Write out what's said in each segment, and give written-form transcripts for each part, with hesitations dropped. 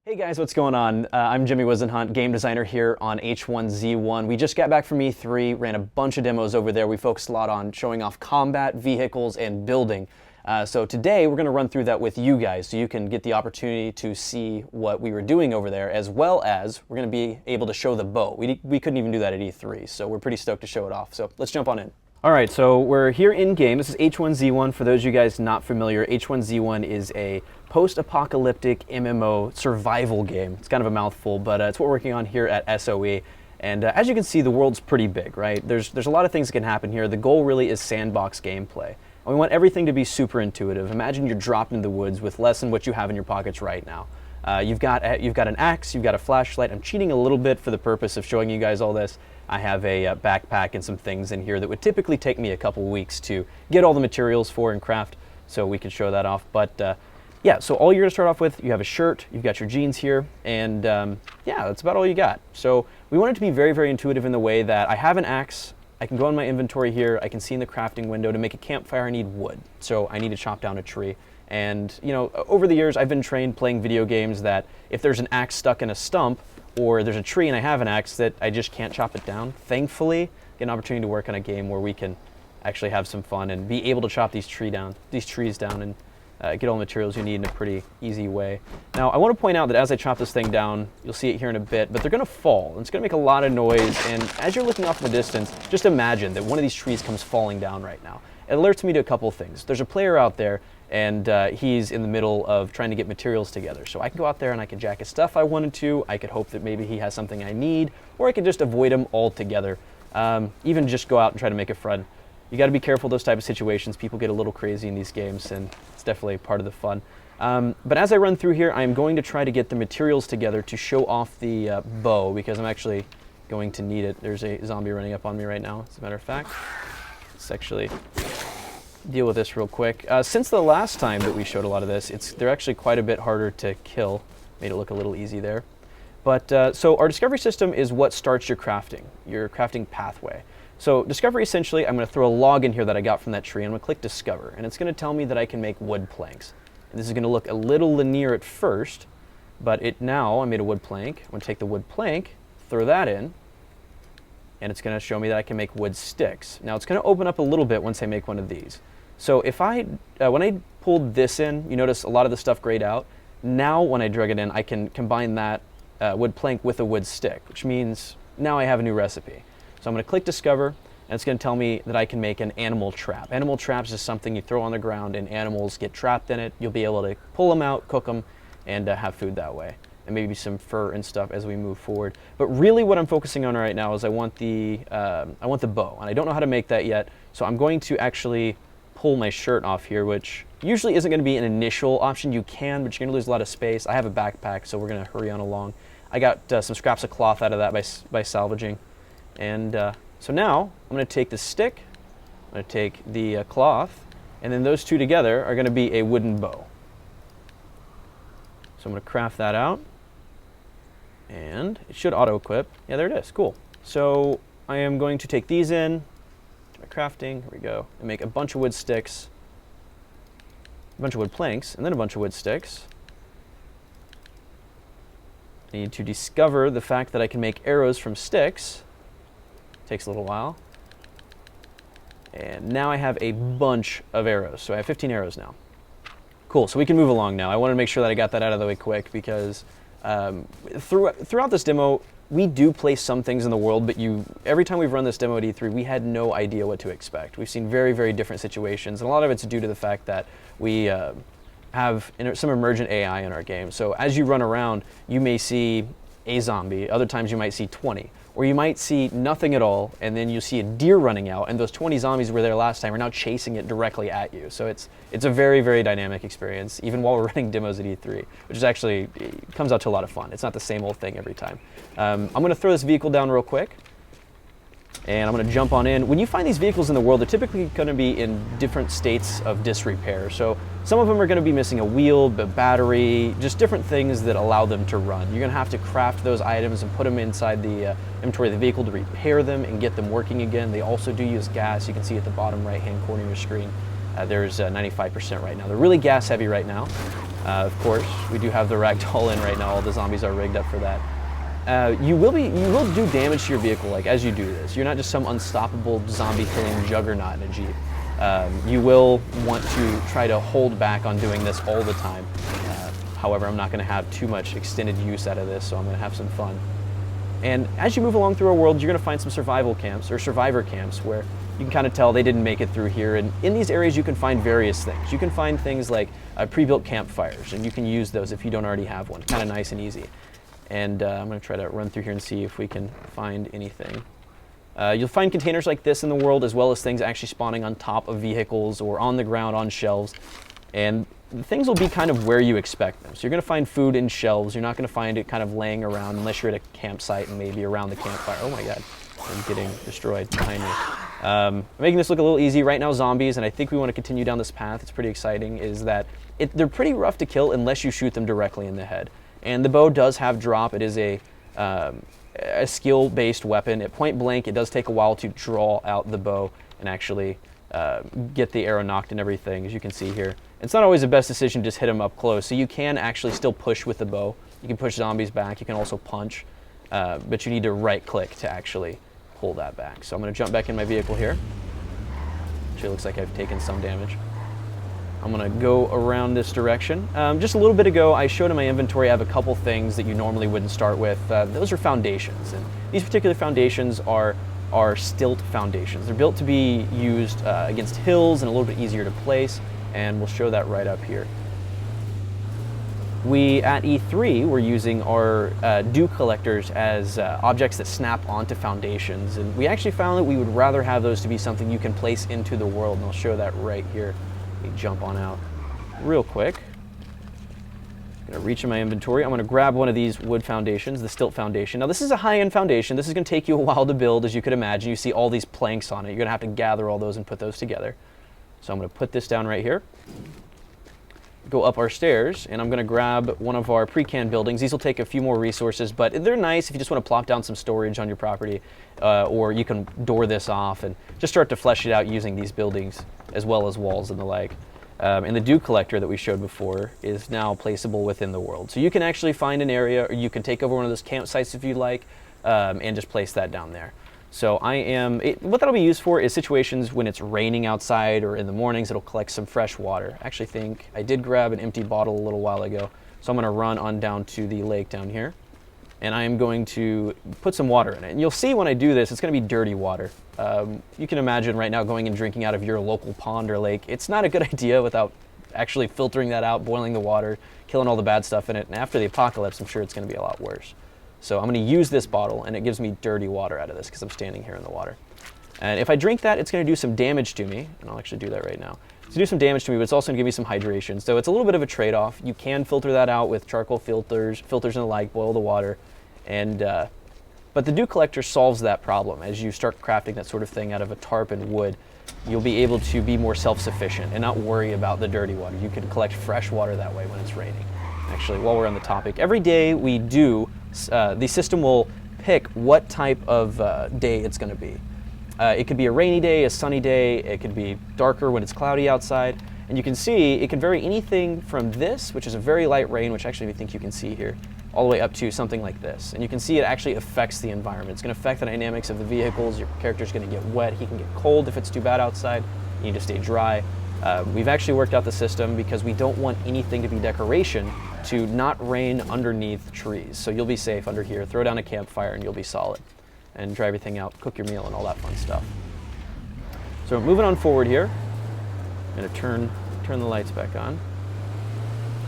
Hey guys, what's going on? I'm h1z1, game designer here on h1z1. We just got back from E3, ran a bunch of demos over there. We focused a lot on showing off combat, vehicles, and building. So today we're going to run through that with you guys so you can get the opportunity to see what we were doing over there, as well as we're going to be able to show the bow. We couldn't even do that at E3, so we're pretty stoked to show it off. So let's jump on in. All right, so we're here in-game. This is h1z1. For those of you guys not familiar, h1z1 is a post-apocalyptic MMO survival game. It's kind of a mouthful, but it's what we're working on here at SOE. And as you can see, the world's pretty big, right? There's a lot of things that can happen here. The goal really is sandbox gameplay. And we want everything to be super intuitive. Imagine you're dropped into the woods with less than what you have in your pockets right now. You've got an axe, you've got a flashlight. I'm cheating a little bit for the purpose of showing you guys all this. I have a backpack and some things in here that would typically take me a couple weeks to get all the materials for and craft, so we can show that off. But yeah, so all you're gonna start off with, you have a shirt, you've got your jeans here, and yeah, that's about all you got. So we want it to be very, very intuitive in the way that I have an axe, I can go in my inventory here, I can see in the crafting window to make a campfire I need wood. So I need to chop down a tree. And you know, over the years I've been trained playing video games that if there's an axe stuck in a stump, or there's a tree and I have an axe that I just can't chop it down. Thankfully, get an opportunity to work on a game where we can actually have some fun and be able to chop these trees down and get all the materials you need in a pretty easy way. Now, I want to point out that as I chop this thing down, you'll see it here in a bit, but they're going to fall. And it's going to make a lot of noise, and as you're looking off in the distance, just imagine that one of these trees comes falling down right now. It alerts me to a couple things. There's a player out there, and he's in the middle of trying to get materials together. So I can go out there and I can jack his stuff if I wanted to. I could hope that maybe he has something I need, or I could just avoid him altogether. Even just go out and try to make a friend. You got to be careful of those type of situations. People get a little crazy in these games, and it's definitely part of the fun. But as I run through here, I'm going to try to get the materials together to show off the bow, because I'm actually going to need it. There's a zombie running up on me right now, as a matter of fact. Let's actually deal with this real quick. Since the last time that we showed a lot of this, they're actually quite a bit harder to kill. Made it look a little easy there. But so our discovery system is what starts your crafting pathway. So discovery, essentially, I'm going to throw a log in here that I got from that tree, and I'm going to click discover, and it's going to tell me that I can make wood planks. And this is going to look a little linear at first, but now I made a wood plank. I'm going to take the wood plank, throw that in, and it's going to show me that I can make wood sticks. Now it's going to open up a little bit once I make one of these. So if when I pulled this in, you notice a lot of the stuff grayed out. Now when I drag it in, I can combine that wood plank with a wood stick, which means now I have a new recipe. So I'm going to click discover, and it's going to tell me that I can make an animal trap. Animal traps is something you throw on the ground and animals get trapped in it. You'll be able to pull them out, cook them, and have food that way. And maybe some fur and stuff as we move forward. But really what I'm focusing on right now is I want the bow, and I don't know how to make that yet, so I'm going to actually pull my shirt off here, which usually isn't going to be an initial option. You can, but you're going to lose a lot of space. I have a backpack, so we're going to hurry on along. I got some scraps of cloth out of that by salvaging. And so now I'm going to take the stick, I'm going to take the cloth, and then those two together are going to be a wooden bow. So I'm going to craft that out. And it should auto-equip. Yeah, there it is. Cool. So I am going to take these in to my crafting. Here we go. And make a bunch of wood sticks, a bunch of wood planks, and then a bunch of wood sticks. I need to discover the fact that I can make arrows from sticks. Takes a little while. And now I have a bunch of arrows. So I have 15 arrows now. Cool. So we can move along now. I wanted to make sure that I got that out of the way quick, because throughout this demo, we do place some things in the world, but every time we've run this demo at E3, we had no idea what to expect. We've seen very, very different situations, and a lot of it's due to the fact that we have some emergent AI in our game. So as you run around, you may see a zombie. Other times you might see 20. Or you might see nothing at all, and then you see a deer running out, and those 20 zombies were there last time are now chasing it directly at you. So it's a very, very dynamic experience, even while we're running demos at E3, which is actually, it comes out to a lot of fun. It's not the same old thing every time. I'm going to throw this vehicle down real quick, and I'm going to jump on in. When you find these vehicles in the world, they're typically going to be in different states of disrepair. So some of them are going to be missing a wheel, a battery, just different things that allow them to run. You're going to have to craft those items and put them inside the inventory of the vehicle to repair them and get them working again. They also do use gas. You can see at the bottom right-hand corner of your screen, there's 95% right now. They're really gas heavy right now. Of course, we do have the ragdoll in right now. All the zombies are rigged up for that. You will do damage to your vehicle like as you do this. You're not just some unstoppable zombie killing juggernaut in a Jeep. You will want to try to hold back on doing this all the time. However, I'm not going to have too much extended use out of this, so I'm going to have some fun. And as you move along through our world, you're going to find some survival camps or survivor camps where you can kind of tell they didn't make it through here. And in these areas, you can find various things. You can find things like pre-built campfires, and you can use those if you don't already have one. Kind of nice and easy. And I'm going to try to run through here and see if we can find anything. You'll find containers like this in the world, as well as things actually spawning on top of vehicles or on the ground on shelves. And the things will be kind of where you expect them. So you're going to find food in shelves. You're not going to find it kind of laying around unless you're at a campsite and maybe around the campfire. Oh my god, I'm getting destroyed behind me. Making this look a little easy right now, zombies, and I think we want to continue down this path. It's pretty exciting, is that they're pretty rough to kill unless you shoot them directly in the head. And the bow does have drop. It is a skill-based weapon. At point blank, it does take a while to draw out the bow and actually get the arrow knocked and everything, as you can see here. It's not always the best decision to just hit them up close, so you can actually still push with the bow. You can push zombies back. You can also punch, but you need to right-click to actually pull that back. So I'm going to jump back in my vehicle here. Actually, looks like I've taken some damage. I'm going to go around this direction. Just a little bit ago, I showed in my inventory I have a couple things that you normally wouldn't start with. Those are foundations, and these particular foundations are stilt foundations. They're built to be used against hills and a little bit easier to place, and we'll show that right up here. We, at E3, were using our dew collectors as objects that snap onto foundations, and we actually found that we would rather have those to be something you can place into the world, and I'll show that right here. Let me jump on out real quick. I'm going to reach in my inventory. I'm going to grab one of these wood foundations, the stilt foundation. Now this is a high-end foundation. This is going to take you a while to build, as you could imagine. You see all these planks on it. You're going to have to gather all those and put those together. So I'm going to put this down right here, go up our stairs, and I'm going to grab one of our pre-canned buildings. These will take a few more resources, but they're nice if you just want to plop down some storage on your property, or you can door this off and just start to flesh it out using these buildings as well as walls and the like. And the dew collector that we showed before is now placeable within the world. So you can actually find an area, or you can take over one of those campsites if you like, and just place that down there. So what that'll be used for is situations when it's raining outside, or in the mornings it'll collect some fresh water. I actually think I did grab an empty bottle a little while ago, so I'm going to run on down to the lake down here, and I am going to put some water in it. And you'll see when I do this, it's going to be dirty water. You can imagine right now going and drinking out of your local pond or lake. It's not a good idea without actually filtering that out, boiling the water, killing all the bad stuff in it, and after the apocalypse, I'm sure it's going to be a lot worse. So I'm going to use this bottle, and it gives me dirty water out of this because I'm standing here in the water. And if I drink that, it's going to do some damage to me, and I'll actually do that right now. It's going to do some damage to me, but it's also going to give me some hydration. So it's a little bit of a trade-off. You can filter that out with charcoal filters and the like, boil the water, and but the dew collector solves that problem. As you start crafting that sort of thing out of a tarp and wood, you'll be able to be more self-sufficient and not worry about the dirty water. You can collect fresh water that way when it's raining. Actually, while we're on the topic, every day we do, the system will pick what type of day it's going to be. It could be a rainy day, a sunny day, it could be darker when it's cloudy outside, and you can see it can vary anything from this, which is a very light rain, which actually I think you can see here, all the way up to something like this. And you can see it actually affects the environment. It's going to affect the dynamics of the vehicles. Your character's going to get wet. He can get cold if it's too bad outside. You need to stay dry. We've actually worked out the system because we don't want anything to be decoration to not rain underneath trees. So you'll be safe under here. Throw down a campfire and you'll be solid. And dry everything out, cook your meal and all that fun stuff. So moving on forward here, I'm going to turn the lights back on.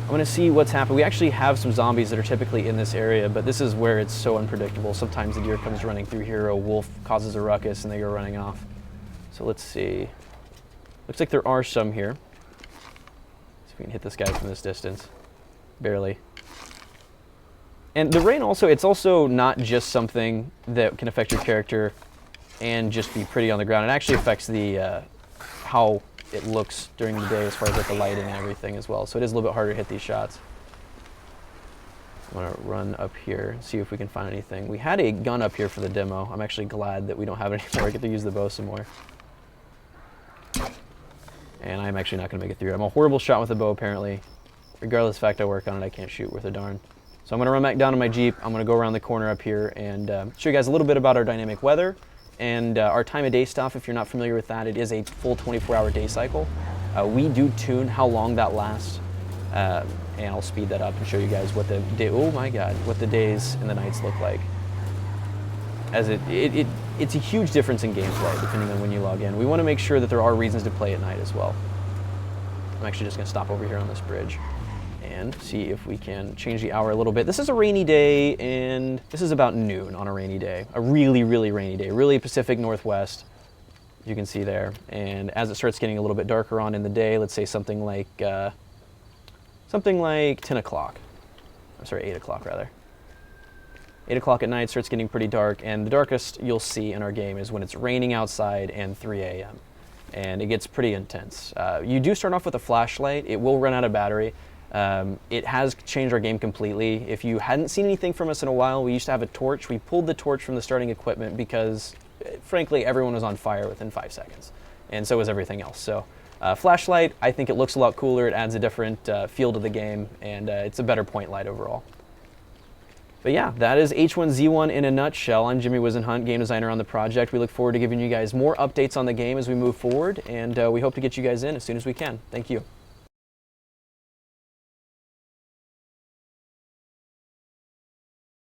I'm going to see what's happened. We actually have some zombies that are typically in this area, but this is where it's so unpredictable. Sometimes the deer comes running through here, a wolf causes a ruckus, and they go running off. So let's see. Looks like there are some here. See if we can hit this guy from this distance. Barely. And the rain also, it's also not just something that can affect your character and just be pretty on the ground. It actually affects the how it looks during the day as far as like the lighting and everything as well. So it is a little bit harder to hit these shots. I'm going to run up here and see if we can find anything. We had a gun up here for the demo. I'm actually glad that we don't have it anymore. I get to use the bow some more. And I'm actually not going to make it through. I'm a horrible shot with the bow apparently. regardless of the fact I work on it, I can't shoot worth a darn. So I'm going to run back down to my Jeep. I'm going to go around the corner up here and show you guys a little bit about our dynamic weather and our time of day stuff. If you're not familiar with that, it is a full 24-hour day cycle. We do tune how long that lasts, and I'll speed that up and show you guys what the day, oh my god, what the days and the nights look like. As it's a huge difference in gameplay depending on when you log in. We want to make sure that there are reasons to play at night as well. I'm actually just going to stop over here on this bridge and see if we can change the hour a little bit. This is a rainy day, and this is about noon on a rainy day. A really, really rainy day, really Pacific Northwest, you can see there. And as it starts getting a little bit darker on in the day, let's say something like 10 o'clock. I'm sorry, 8 o'clock rather. 8 o'clock at night starts getting pretty dark, and the darkest you'll see in our game is when it's raining outside and 3 a.m. And it gets pretty intense. You do start off with a flashlight. It will run out of battery. It has changed our game completely. If you hadn't seen anything from us in a while, we used to have a torch. We pulled the torch from the starting equipment because, frankly, everyone was on fire within 5 seconds, and so was everything else. So flashlight, I think it looks a lot cooler. It adds a different feel to the game, and it's a better point light overall. But yeah, that is H1Z1 in a nutshell. I'm Jimmy Wizenhunt, game designer on the project. We look forward to giving you guys more updates on the game as we move forward, and we hope to get you guys in as soon as we can. Thank you.